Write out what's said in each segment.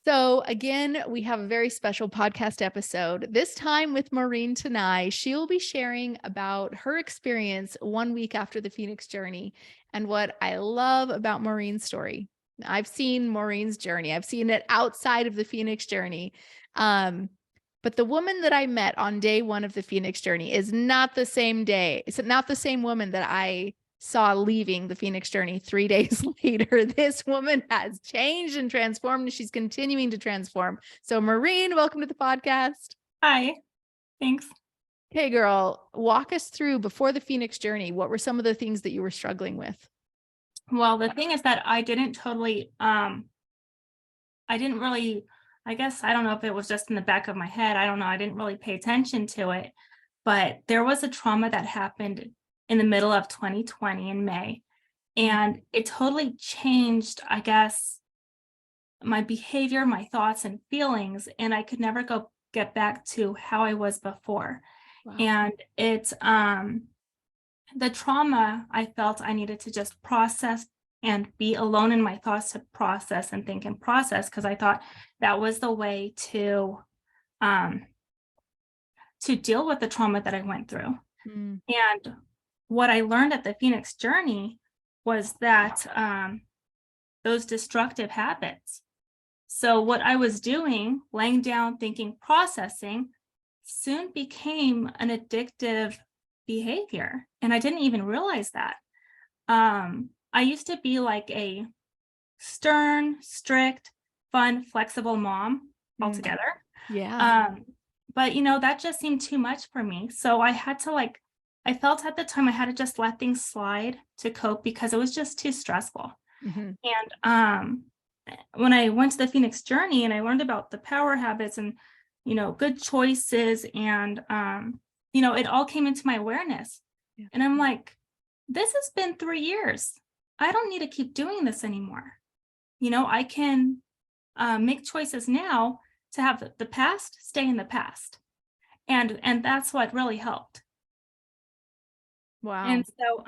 So again, we have a very special podcast episode, this time with Maureen Tanai. She'll be sharing about her experience 1 week after the Phoenix journey. And what I love about Maureen's story, I've seen Maureen's journey. I've seen it outside of the Phoenix journey. But the woman that I met on day one of the Phoenix journey is not the same day. It's not the same woman that I saw leaving the Phoenix journey 3 days later. This woman has changed and transformed, and she's continuing to transform. So Maureen, welcome to the podcast. Hi, thanks. Hey girl, walk us through before the Phoenix journey. What were some of the things that you were struggling with? Well, the thing is that I didn't really, I guess, I don't know if it was just in the back of my head. I don't know. I didn't really pay attention to it, but there was a trauma that happened in the middle of 2020 in May. And it totally changed, I guess, my behavior, my thoughts and feelings. And I could never get back to how I was before. Wow. And it's the trauma I felt I needed to just process and be alone in my thoughts to process and think and process, because I thought that was the way to deal with the trauma that I went through. And what I learned at the Phoenix journey was that those destructive habits. So what I was doing, laying down, thinking, processing, soon became an addictive behavior. And I didn't even realize that. I used to be like a stern, strict, fun, flexible mom altogether. Yeah. But, that just seemed too much for me. So I had to I felt at the time I had to just let things slide to cope because it was just too stressful. Mm-hmm. And when I went to the Phoenix journey and I learned about the power habits and, good choices and, it all came into my awareness. Yeah. And I'm like, this has been 3 years. I don't need to keep doing this anymore. I can make choices now to have the past stay in the past. And that's what really helped. Wow. And so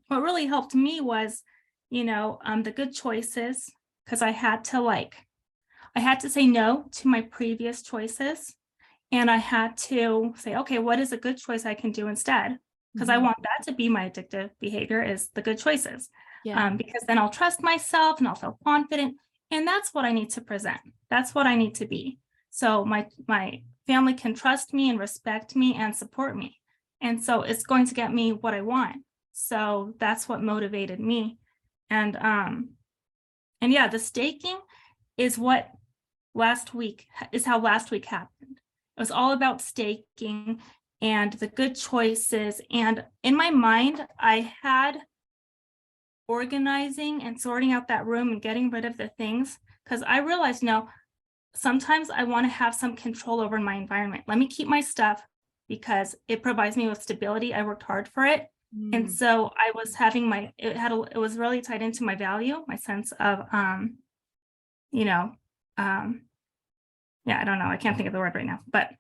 what really helped me was, the good choices, because I had to say no to my previous choices. And I had to say, okay, what is a good choice I can do instead? Because I want that to be my addictive behavior, is the good choices. Yeah. Because then I'll trust myself and I'll feel confident. And that's what I need to present. That's what I need to be. So my family can trust me and respect me and support me. And so it's going to get me what I want. So that's what motivated me. And yeah, the staking is how last week happened. It was all about staking and the good choices. And in my mind, I had organizing and sorting out that room and getting rid of the things, because I realized, sometimes I want to have some control over my environment. Let me keep my stuff because it provides me with stability. I worked hard for it. And so I was having it was really tied into my value, my sense of, I don't know. I can't think of the word right now, but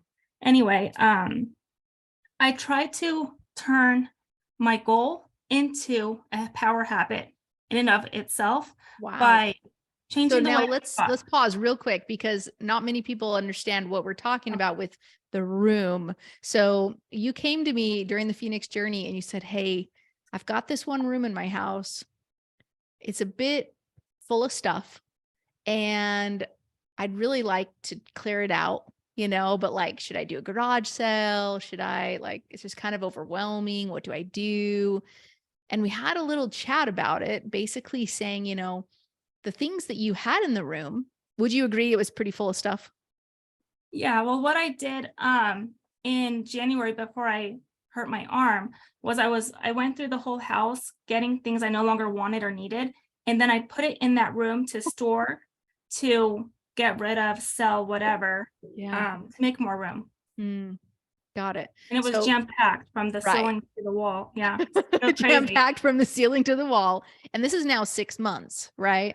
anyway, I tried to turn my goal into a power habit in and of itself. Wow. By changing the way. So now let's pause real quick, because not many people understand what we're talking about with the room. So you came to me during the Phoenix journey and you said, hey, I've got this one room in my house. It's a bit full of stuff and I'd really like to clear it out, but should I do a garage sale? Should I it's just kind of overwhelming. What do I do? And we had a little chat about it, basically saying, the things that you had in the room, would you agree it was pretty full of stuff? Yeah. Well, what I did in January before I hurt my arm was I went through the whole house getting things I no longer wanted or needed. And then I put it in that room to store, to get rid of, sell, whatever, to make more room. Got it. And it was jam-packed from the ceiling to the wall. Yeah. Jam-packed from the ceiling to the wall. And this is now 6 months, right?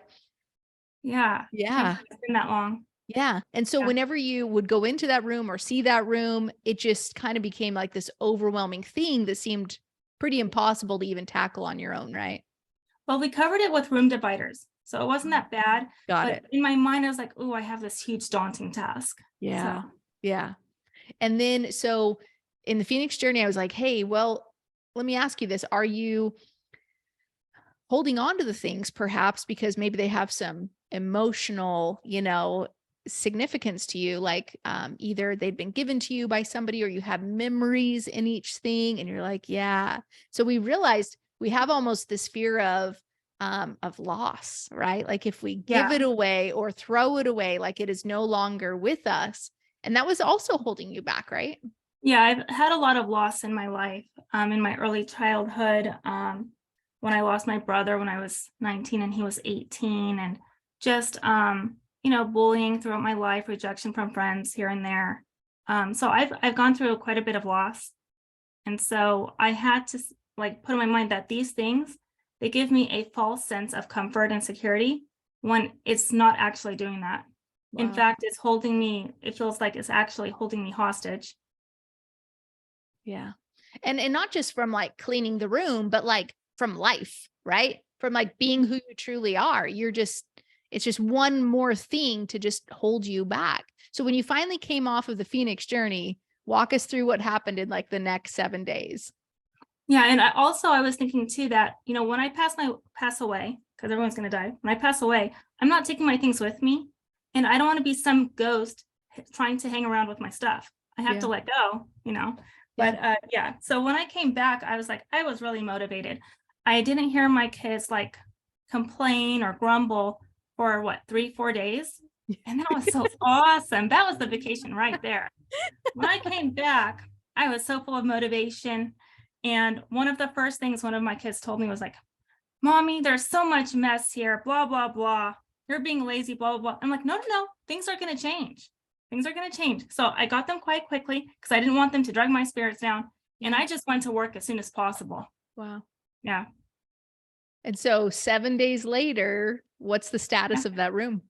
Yeah. Yeah. It's been that long. Yeah. And so whenever you would go into that room or see that room, it just kind of became like this overwhelming thing that seemed pretty impossible to even tackle on your own, right? Well, we covered it with room dividers. So it wasn't that bad, Got but it. in my mind, I was like, oh, I have this huge daunting task. So Yeah. Yeah. And then, so in the Phoenix journey, I was like, hey, well, let me ask you this. Are you holding on to the things perhaps because maybe they have some emotional, significance to you, like either they've been given to you by somebody or you have memories in each thing and you're like, yeah. So we realized we have almost this fear of loss, right? Like if we give yeah. it away or throw it away, like it is no longer with us. And that was also holding you back, right? Yeah, I've had a lot of loss in my life. In my early childhood, when I lost my brother when I was 19 and he was 18, and just bullying throughout my life, rejection from friends here and there. So I've gone through quite a bit of loss, and so I had to like put in my mind that these things, they give me a false sense of comfort and security when it's not actually doing that. In Wow. fact, it's holding me. It feels like it's actually holding me hostage. Yeah. And not just from like cleaning the room, but like from life, right? From like being who you truly are. It's just one more thing to just hold you back. So when you finally came off of the Phoenix journey, walk us through what happened in like the next 7 days. Yeah, and I was thinking too that, when I pass away, because everyone's gonna die, when I pass away, I'm not taking my things with me, and I don't want to be some ghost trying to hang around with my stuff. I have to Yeah. let go. Yeah. But yeah, so when I came back, I was like, I was really motivated. I didn't hear my kids like complain or grumble for what, 3, 4 days, and that was so awesome. That was the vacation right there. When I came back, I was so full of motivation. And one of the first things one of my kids told me was like, Mommy, there's so much mess here, blah, blah, blah. You're being lazy, blah, blah, blah. I'm like, no, no, no. Things are going to change. Things are going to change. So I got them quite quickly because I didn't want them to drag my spirits down. And Yeah. I just went to work as soon as possible. Wow. Yeah. And so 7 days later, what's the Yeah. status of that room?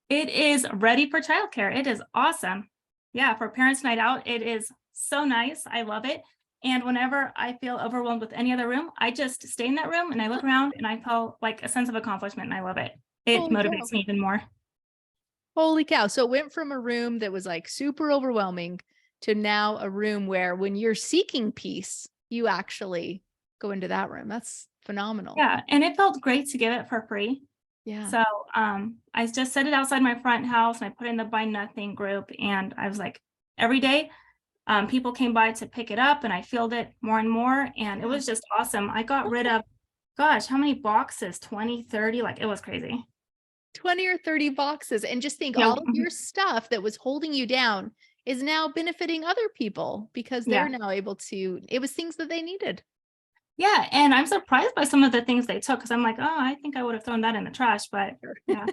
It is ready for childcare. It is awesome. Yeah. For parents' night out, it is so nice. I love it. And whenever I feel overwhelmed with any other room, I just stay in that room and I look around and I feel like a sense of accomplishment and I love it. It Holy cow. motivates me even more. Holy cow. So it went from a room that was like super overwhelming to now a room where when you're seeking peace, you actually go into that room. That's phenomenal. Yeah. And it felt great to give it for free. Yeah. So I just set it outside my front house and I put it in the Buy Nothing group. And I was like, every day, people came by to pick it up and I filled it more and more. And it Yeah. was just awesome. I got rid of, gosh, how many boxes? 20, 30? Like it was crazy. 20 or 30 boxes. And just think Yeah. all of your stuff that was holding you down is now benefiting other people because Yeah. they're now able to, it was things that they needed. Yeah. And I'm surprised by some of the things they took because I'm like, oh, I think I would have thrown that in the trash. But Sure. yeah.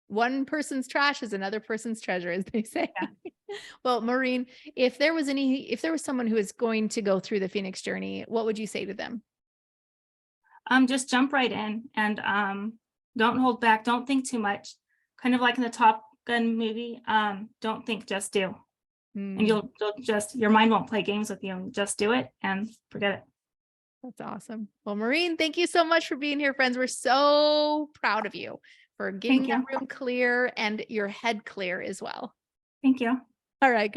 One person's trash is another person's treasure, as they say. Yeah. Well, Maureen, if there was someone who is going to go through the Phoenix journey, what would you say to them? Just jump right in and don't hold back. Don't think too much. Kind of like in the Top Gun movie. Don't think, just do. And Mm, you'll just, your mind won't play games with you. Just do it and forget it. that's awesome. Well, Maureen, thank you so much for being here, friends. We're so proud of you for getting Thank that you. room clear and your head clear as well. Thank you. All right.